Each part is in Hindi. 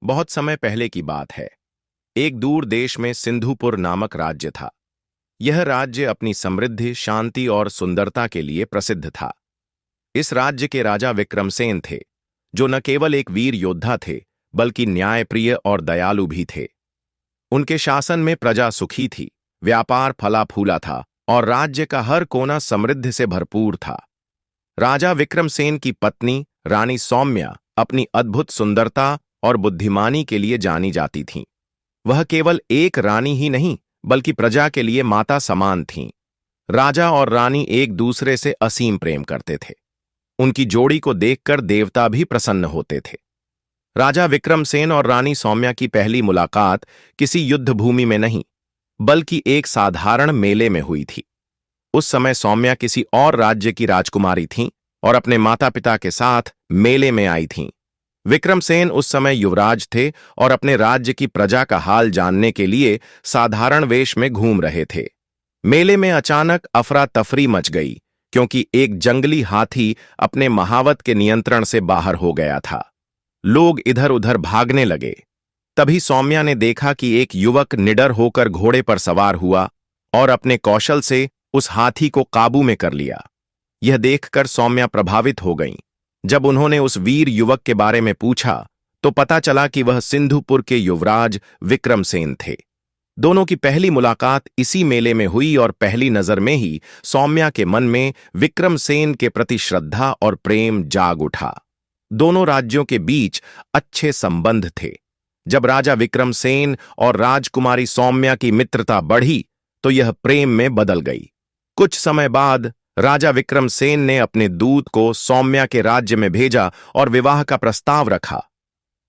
बहुत समय पहले की बात है। एक दूर देश में सिंधुपुर नामक राज्य था। यह राज्य अपनी समृद्धि, शांति और सुंदरता के लिए प्रसिद्ध था। इस राज्य के राजा विक्रमसेन थे, जो न केवल एक वीर योद्धा थे, बल्कि न्यायप्रिय और दयालु भी थे। उनके शासन में प्रजा सुखी थी, व्यापार फला फूला था और राज्य का हर कोना समृद्धि से भरपूर था। राजा विक्रमसेन की पत्नी रानी सौम्या अपनी अद्भुत सुंदरता और बुद्धिमानी के लिए जानी जाती थीं। वह केवल एक रानी ही नहीं, बल्कि प्रजा के लिए माता समान थीं। राजा और रानी एक दूसरे से असीम प्रेम करते थे। उनकी जोड़ी को देखकर देवता भी प्रसन्न होते थे। राजा विक्रमसेन और रानी सौम्या की पहली मुलाकात किसी युद्ध भूमि में नहीं, बल्कि एक साधारण मेले में हुई थी। उस समय सौम्या किसी और राज्य की राजकुमारी थीं और अपने माता पिता के साथ मेले में आई थीं। विक्रमसेन उस समय युवराज थे और अपने राज्य की प्रजा का हाल जानने के लिए साधारण वेश में घूम रहे थे। मेले में अचानक अफरा तफरी मच गई, क्योंकि एक जंगली हाथी अपने महावत के नियंत्रण से बाहर हो गया था। लोग इधर उधर भागने लगे। तभी सौम्या ने देखा कि एक युवक निडर होकर घोड़े पर सवार हुआ और अपने कौशल से उस हाथी को काबू में कर लिया। यह देखकर सौम्या प्रभावित हो गईं। जब उन्होंने उस वीर युवक के बारे में पूछा, तो पता चला कि वह सिंधुपुर के युवराज विक्रमसेन थे। दोनों की पहली मुलाकात इसी मेले में हुई और पहली नजर में ही सौम्या के मन में विक्रमसेन के प्रति श्रद्धा और प्रेम जाग उठा। दोनों राज्यों के बीच अच्छे संबंध थे। जब राजा विक्रमसेन और राजकुमारी सौम्या की मित्रता बढ़ी, तो यह प्रेम में बदल गई। कुछ समय बाद राजा विक्रमसेन ने अपने दूत को सौम्या के राज्य में भेजा और विवाह का प्रस्ताव रखा।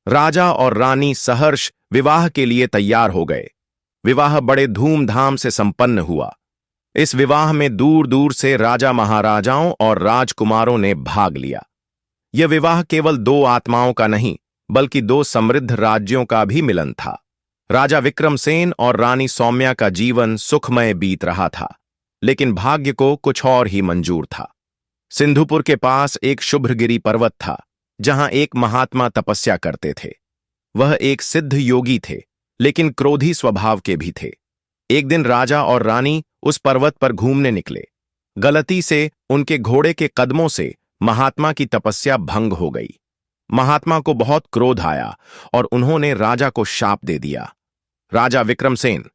राजा और रानी सहर्ष विवाह के लिए तैयार हो गए। विवाह बड़े धूमधाम से संपन्न हुआ। इस विवाह में दूर दूर से राजा महाराजाओं और राजकुमारों ने भाग लिया। यह विवाह केवल दो आत्माओं का नहीं, बल्कि दो समृद्ध राज्यों का भी मिलन था। राजा विक्रमसेन और रानी सौम्या का जीवन सुखमय बीत रहा था, लेकिन भाग्य को कुछ और ही मंजूर था। सिंधुपुर के पास एक शुभ्रगिरी पर्वत था, जहां एक महात्मा तपस्या करते थे। वह एक सिद्ध योगी थे, लेकिन क्रोधी स्वभाव के भी थे। एक दिन राजा और रानी उस पर्वत पर घूमने निकले। गलती से उनके घोड़े के कदमों से महात्मा की तपस्या भंग हो गई। महात्मा को बहुत क्रोध आया और उन्होंने राजा को शाप दे दिया। राजा विक्रमसेन,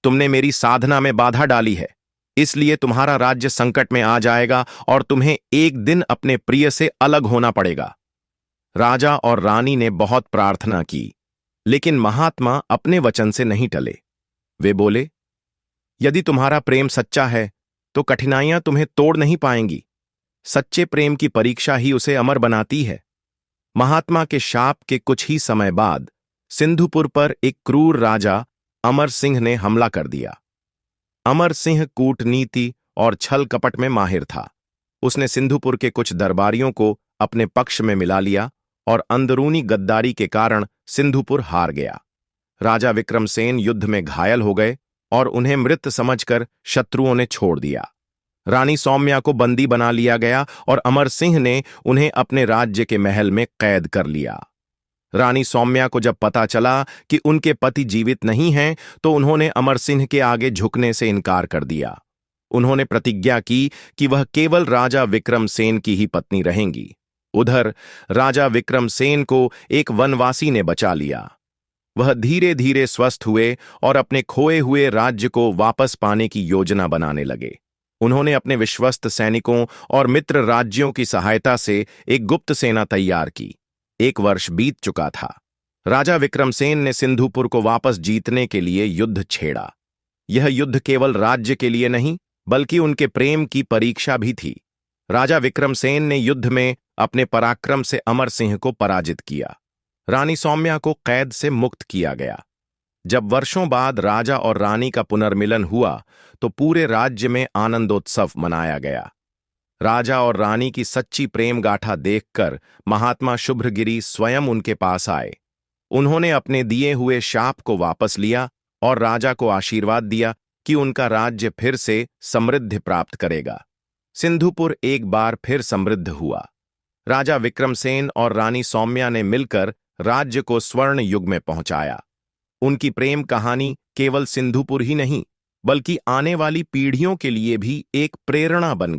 तुमने मेरी साधना में बाधा डाली है, इसलिए तुम्हारा राज्य संकट में आ जाएगा और तुम्हें एक दिन अपने प्रिय से अलग होना पड़ेगा। राजा और रानी ने बहुत प्रार्थना की, लेकिन महात्मा अपने वचन से नहीं टले। वे बोले, यदि तुम्हारा प्रेम सच्चा है, तो कठिनाइयां तुम्हें तोड़ नहीं पाएंगी। सच्चे प्रेम की परीक्षा ही उसे अमर बनाती है। महात्मा के शाप के कुछ ही समय बाद सिंधुपुर पर एक क्रूर राजा अमर सिंह ने हमला कर दिया। अमर सिंह कूटनीति और छल कपट में माहिर था। उसने सिंधुपुर के कुछ दरबारियों को अपने पक्ष में मिला लिया और अंदरूनी गद्दारी के कारण सिंधुपुर हार गया। राजा विक्रमसेन युद्ध में घायल हो गए और उन्हें मृत समझकर शत्रुओं ने छोड़ दिया। रानी सौम्या को बंदी बना लिया गया और अमर सिंह ने उन्हें अपने राज्य के महल में कैद कर लिया। रानी सौम्या को जब पता चला कि उनके पति जीवित नहीं हैं, तो उन्होंने अमर सिंह के आगे झुकने से इनकार कर दिया। उन्होंने प्रतिज्ञा की कि वह केवल राजा विक्रमसेन की ही पत्नी रहेंगी। उधर राजा विक्रमसेन को एक वनवासी ने बचा लिया। वह धीरे धीरे स्वस्थ हुए और अपने खोए हुए राज्य को वापस पाने की योजना बनाने लगे। उन्होंने अपने विश्वस्त सैनिकों और मित्र राज्यों की सहायता से एक गुप्त सेना तैयार की। 1 वर्ष बीत चुका था। राजा विक्रमसेन ने सिंधुपुर को वापस जीतने के लिए युद्ध छेड़ा। यह युद्ध केवल राज्य के लिए नहीं, बल्कि उनके प्रेम की परीक्षा भी थी। राजा विक्रमसेन ने युद्ध में अपने पराक्रम से अमर सिंह को पराजित किया। रानी सौम्या को कैद से मुक्त किया गया। जब वर्षों बाद राजा और रानी का पुनर्मिलन हुआ, तो पूरे राज्य में आनंदोत्सव मनाया गया। राजा और रानी की सच्ची प्रेम गाथा देखकर महात्मा शुभ्रगिरी स्वयं उनके पास आए। उन्होंने अपने दिए हुए शाप को वापस लिया और राजा को आशीर्वाद दिया कि उनका राज्य फिर से समृद्धि प्राप्त करेगा। सिंधुपुर एक बार फिर समृद्ध हुआ। राजा विक्रमसेन और रानी सौम्या ने मिलकर राज्य को स्वर्ण युग में पहुंचाया। उनकी प्रेम कहानी केवल सिंधुपुर ही नहीं, बल्कि आने वाली पीढ़ियों के लिए भी एक प्रेरणा बन गई।